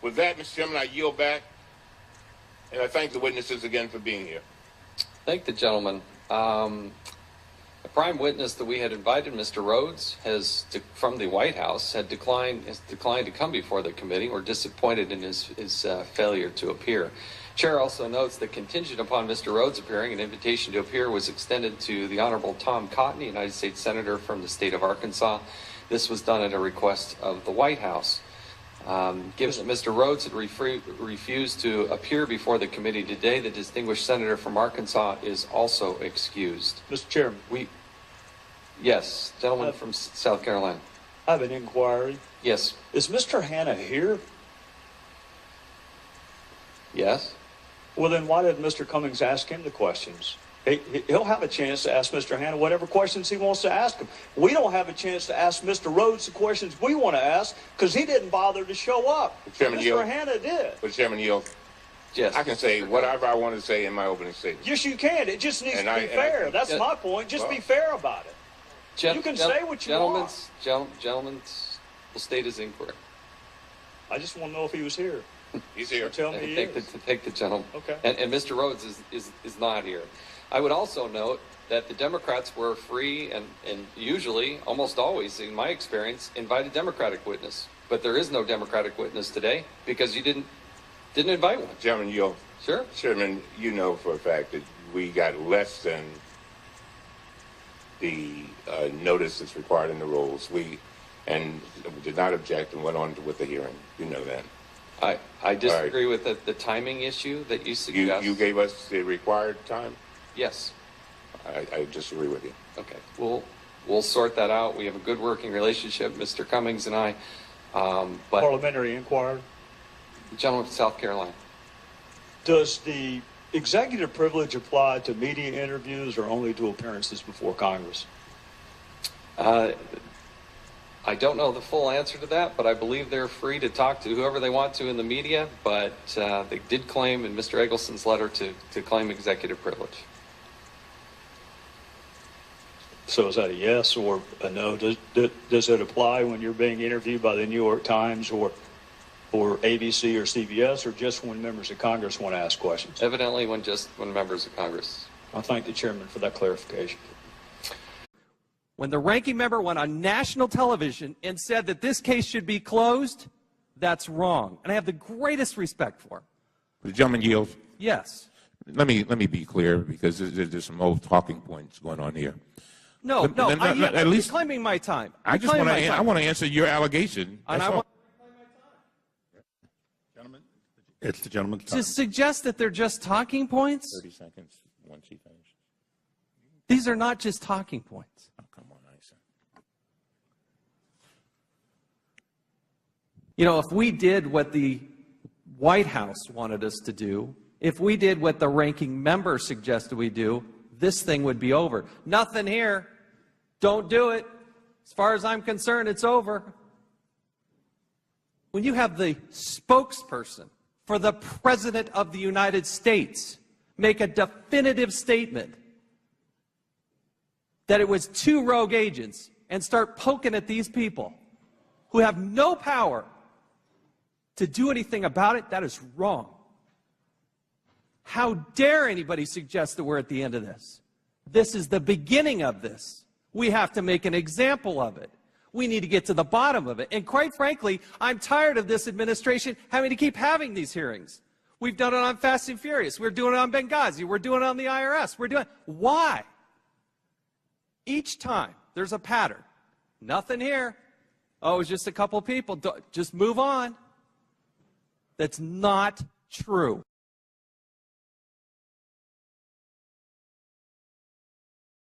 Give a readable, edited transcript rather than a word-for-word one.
With that, Mr. Chairman, I yield back, and I thank the witnesses again for being here. Thank the gentleman. A prime witness that we had invited, Mr. Rhodes, from the White House, has declined to come before the committee. We're disappointed in his failure to appear. Chair also notes that contingent upon Mr. Rhodes appearing, an invitation to appear was extended to the Honorable Tom Cotton, United States Senator from the state of Arkansas. This was done at a request of the White House. Given that Mr. Rhodes had refused to appear before the committee today, the distinguished senator from Arkansas is also excused. Mr. Chairman. Yes, gentleman from South Carolina. I have an inquiry. Yes. Is Mr. Hanna here? Yes. Well, then why didn't Mr. Cummings ask him the questions? He'll have a chance to ask Mr. Hanna whatever questions he wants to ask him. We don't have a chance to ask Mr. Rhodes the questions we want to ask because he didn't bother to show up. Mr. Hanna did. But Chairman Yield, yes, I can say whatever I want to say in my opening statement. Yes, you can. It just needs to be fair. That's my point. Just be fair about it. You can say what you want. Gentlemen will state his inquiry. I just want to know if he was here. He's here. Tell me he is. Take the gentleman. Okay. And Mr. Rhodes is not here. I would also note that the Democrats were free and usually, almost always, in my experience, invite a Democratic witness. But there is no Democratic witness today because you didn't invite one. Chairman Yield. Sure. Chairman, you know for a fact that we got less than the notice that's required in the rules. We did not object and went on with the hearing. You know that. I disagree with the timing issue that you suggest. You gave us the required time? Yes. I disagree with you. Okay. We'll sort that out. We have a good working relationship, Mr. Cummings and I. But Parliamentary inquiry. The gentleman from South Carolina. Does the executive privilege apply to media interviews or only to appearances before Congress? I don't know the full answer to that, but I believe they're free to talk to whoever they want to in the media, but they did claim in Mr. Eggleston's letter to claim executive privilege. So is that a yes or a no? Does it apply when you're being interviewed by the New York Times or ABC or CBS, or just when members of Congress want to ask questions? Evidently when members of Congress. I thank the chairman for that clarification. When the ranking member went on national television and said that this case should be closed, that's wrong. And I have the greatest respect for him. The gentleman yields. Yes. Let me be clear because there's some old talking points going on here. No, at least you're claiming my time. I want to answer your allegation. And I want to claim my time. Gentlemen, it's the gentleman's time. To suggest that they're just talking points? 30 seconds once he finishes. These are not just talking points. Oh, come on, Isa. You know, if we did what the White House wanted us to do, if we did what the ranking member suggested we do, this thing would be over. Nothing here. Don't do it. As far as I'm concerned, it's over. When you have the spokesperson for the President of the United States make a definitive statement that it was 2 rogue agents and start poking at these people who have no power to do anything about it, that is wrong. How dare anybody suggest that we're at the end of this? This is the beginning of this. We have to make an example of it. We need to get to the bottom of it. And quite frankly, I'm tired of this administration having to keep having these hearings. We've done it on Fast and Furious. We're doing it on Benghazi. We're doing it on the IRS. Why? Each time there's a pattern. Nothing here. Oh, it was just a couple people. Just move on. That's not true.